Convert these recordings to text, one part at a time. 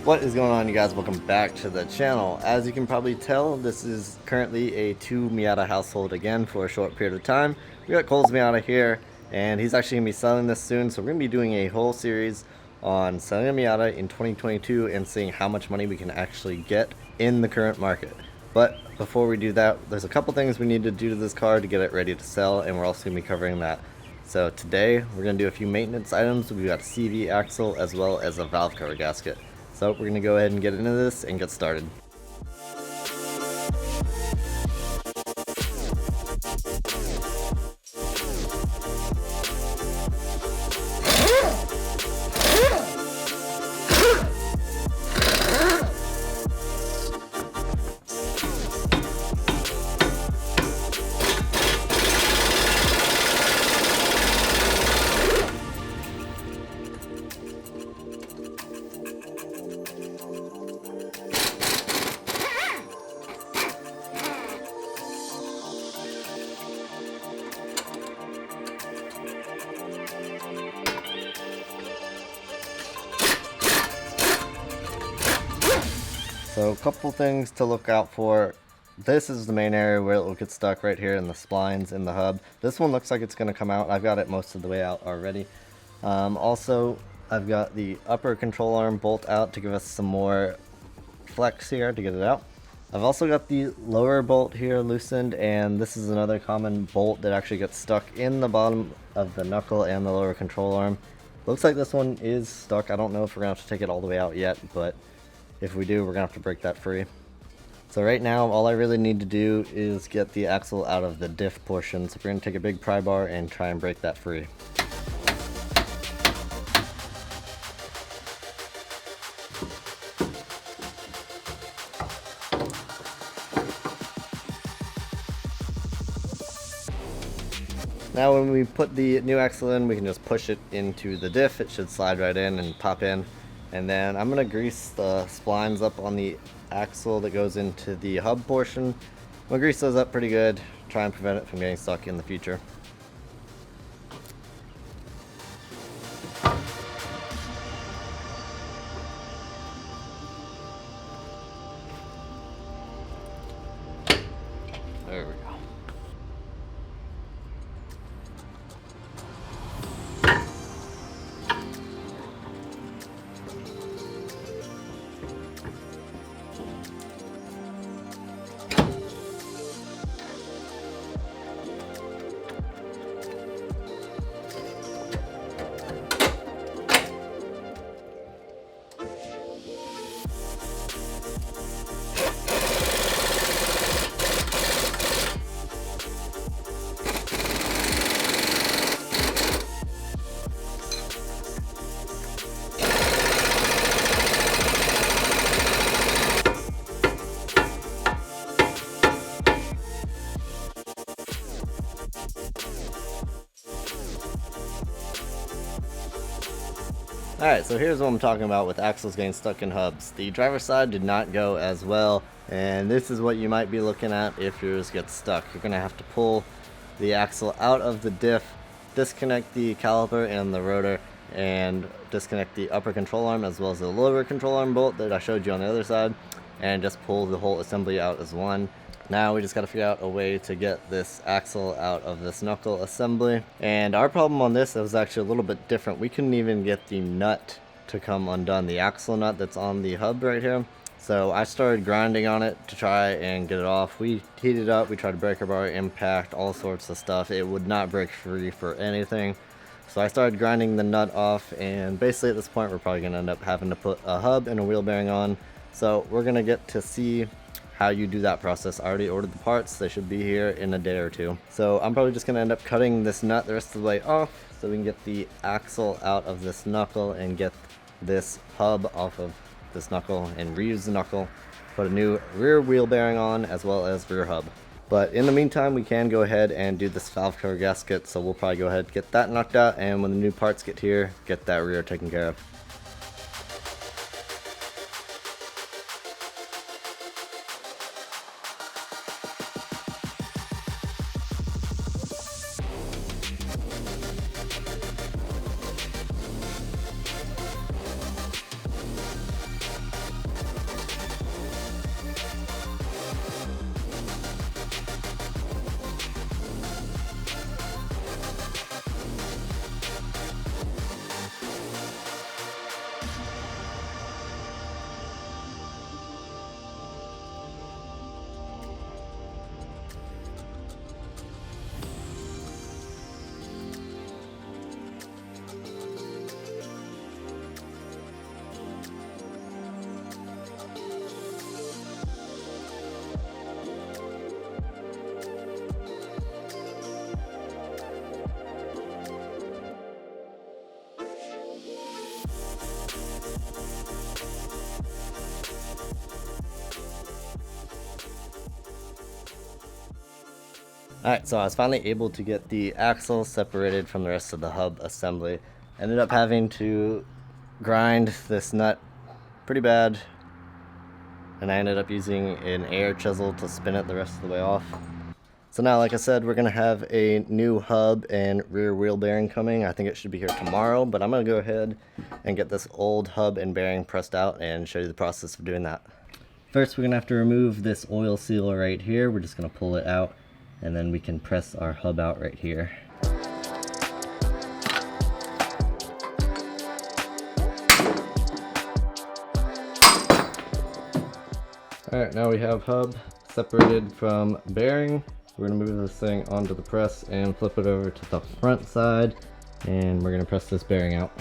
What is going on, you guys? Welcome back to the channel. As you can probably tell, this is currently a 2 Miata household again for a short period of time. We got Cole's Miata here, and he's actually going to be selling this soon, so we're going to be doing a whole series on selling a Miata in 2022 and seeing how much money we can actually get in the current market. But before we do that, there's a couple things we need to do to this car to get it ready to sell, and we're also going to be covering that. So today, we're going to do a few maintenance items. We've got a CV axle as well as a valve cover gasket. So we're going to go ahead and get into this and get started. So a couple things to look out for. This is the main area where it will get stuck right here in the splines in the hub. This one looks like it's going to come out. I've got it most of the way out already. Also, I've got the upper control arm bolt out to give us some more flex here to get it out. I've also got the lower bolt here loosened, and this is another common bolt that actually gets stuck in the bottom of the knuckle and the lower control arm. Looks like this one is stuck. I don't know if we're going to have to take it all the way out yet, but if we do, we're going to have to break that free. So right now, all I really need to do is get the axle out of the diff portion. So we're going to take a big pry bar and try and break that free. Now when we put the new axle in, we can just push it into the diff. It should slide right in and pop in. And then I'm going to grease the splines up on the axle that goes into the hub portion. I'm going to grease those up pretty good, try and prevent it from getting stuck in the future. There we go. Alright, so here's what I'm talking about with axles getting stuck in hubs. The driver's side did not go as well, and this is what you might be looking at if yours gets stuck. You're going to have to pull the axle out of the diff, disconnect the caliper and the rotor, and disconnect the upper control arm as well as the lower control arm bolt that I showed you on the other side, and just pull the whole assembly out as one. Now we just got to figure out a way to get this axle out of this knuckle assembly. And our problem on this was actually a little bit different. We couldn't even get the nut to come undone, the axle nut that's on the hub right here. So I started grinding on it to try and get it off. We heated it up, we tried breaker bar, impact, all sorts of stuff. It would not break free for anything. So I started grinding the nut off, and basically at this point we're probably going to end up having to put a hub and a wheel bearing on. So we're going to get to see how you do that process. I already ordered the parts. They should be here in a day or two. So I'm probably just going to end up cutting this nut the rest of the way off so we can get the axle out of this knuckle and get this hub off of this knuckle and reuse the knuckle, put a new rear wheel bearing on as well as rear hub. But in the meantime, we can go ahead and do this valve cover gasket, so we'll probably go ahead and get that knocked out, and when the new parts get here, get that rear taken care of. Alright, so I was finally able to get the axle separated from the rest of the hub assembly. Ended up having to grind this nut pretty bad, and I ended up using an air chisel to spin it the rest of the way off. So now, like I said, we're going to have a new hub and rear wheel bearing coming. I think it should be here tomorrow, but I'm going to go ahead and get this old hub and bearing pressed out and show you the process of doing that. First, we're going to have to remove this oil seal right here. We're just going to pull it out, and then we can press our hub out right here. Alright, now we have hub separated from bearing. We're going to move this thing onto the press and flip it over to the front side, and we're going to press this bearing out.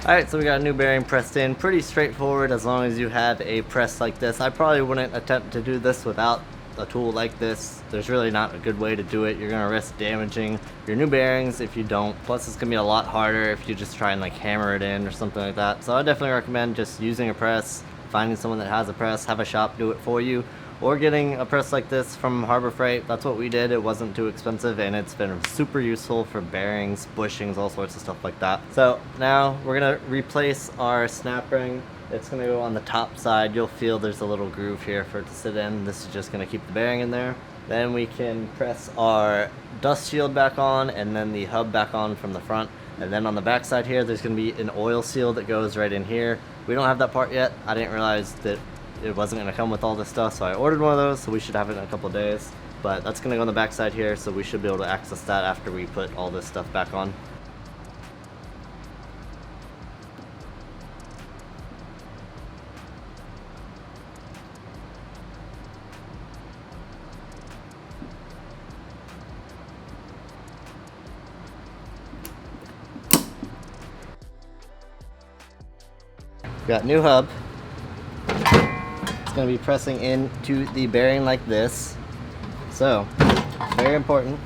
Alright, so we got a new bearing pressed in. Pretty straightforward as long as you have a press like this. I probably wouldn't attempt to do this without a tool like this. There's really not a good way to do it. You're going to risk damaging your new bearings if you don't. Plus it's going to be a lot harder if you just try and like hammer it in or something like that. So I definitely recommend just using a press, finding someone that has a press, have a shop do it for you, or getting a press like this from Harbor Freight. That's what we did. It wasn't too expensive, and it's been super useful for bearings, bushings, all sorts of stuff like that. So now we're gonna replace our snap ring. It's gonna go on the top side. You'll feel there's a little groove here for it to sit in. This is just gonna keep the bearing in there. Then we can press our dust shield back on, and then the hub back on from the front. And then on the back side here, there's gonna be an oil seal that goes right in here. We don't have that part yet. I didn't realize that it wasn't going to come with all this stuff, so I ordered one of those, so we should have it in a couple of days. But that's going to go on the back side here, so we should be able to access that after we put all this stuff back on. Got new hub. Going to be pressing into the bearing like this. So, very important,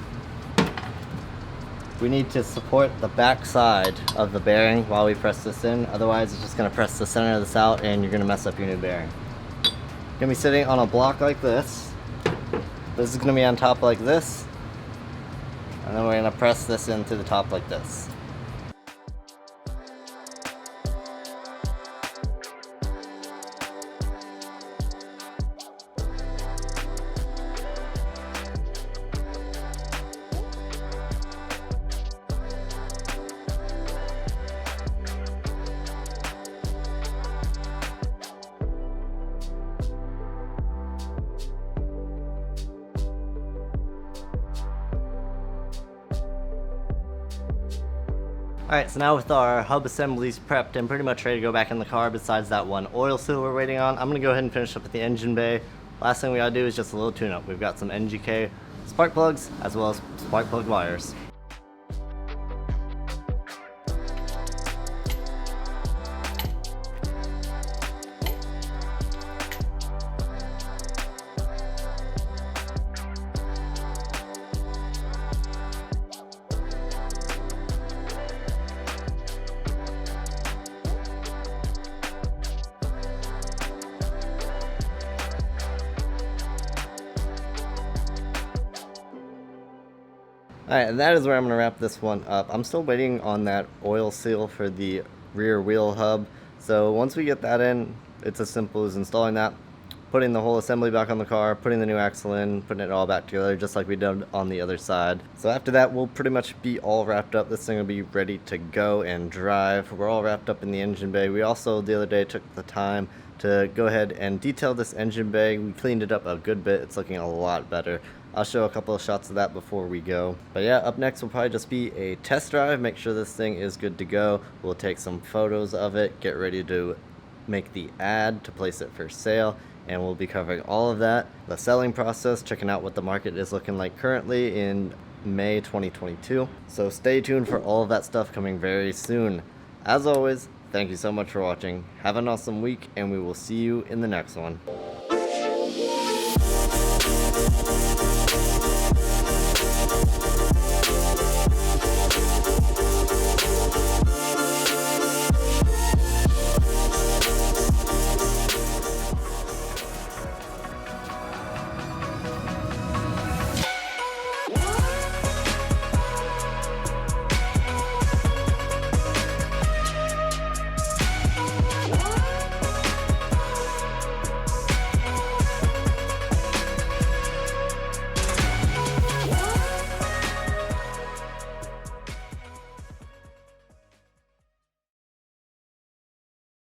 we need to support the back side of the bearing while we press this in. Otherwise it's just going to press the center of this out and you're going to mess up your new bearing. Going to be sitting on a block like this. This is going to be on top like this, and then we're going to press this into the top like this. Alright, so now with our hub assemblies prepped and pretty much ready to go back in the car, besides that one oil seal we're waiting on, I'm going to go ahead and finish up with the engine bay. Last thing we gotta do is just a little tune-up. We've got some NGK spark plugs as well as spark plug wires. Alright, and that is where I'm going to wrap this one up. I'm still waiting on that oil seal for the rear wheel hub. So once we get that in, it's as simple as installing that, putting the whole assembly back on the car, putting the new axle in, putting it all back together just like we did on the other side. So after that, we'll pretty much be all wrapped up. This thing will be ready to go and drive. We're all wrapped up in the engine bay. We also, the other day, took the time to go ahead and detail this engine bay. We cleaned it up a good bit. It's looking a lot better. I'll show a couple of shots of that before we go. But yeah, up next will probably just be a test drive, make sure this thing is good to go. We'll take some photos of it, get ready to make the ad to place it for sale, and we'll be covering all of that. The selling process, checking out what the market is looking like currently in May 2022. So stay tuned for all of that stuff coming very soon. As always, thank you so much for watching. Have an awesome week, and we will see you in the next one.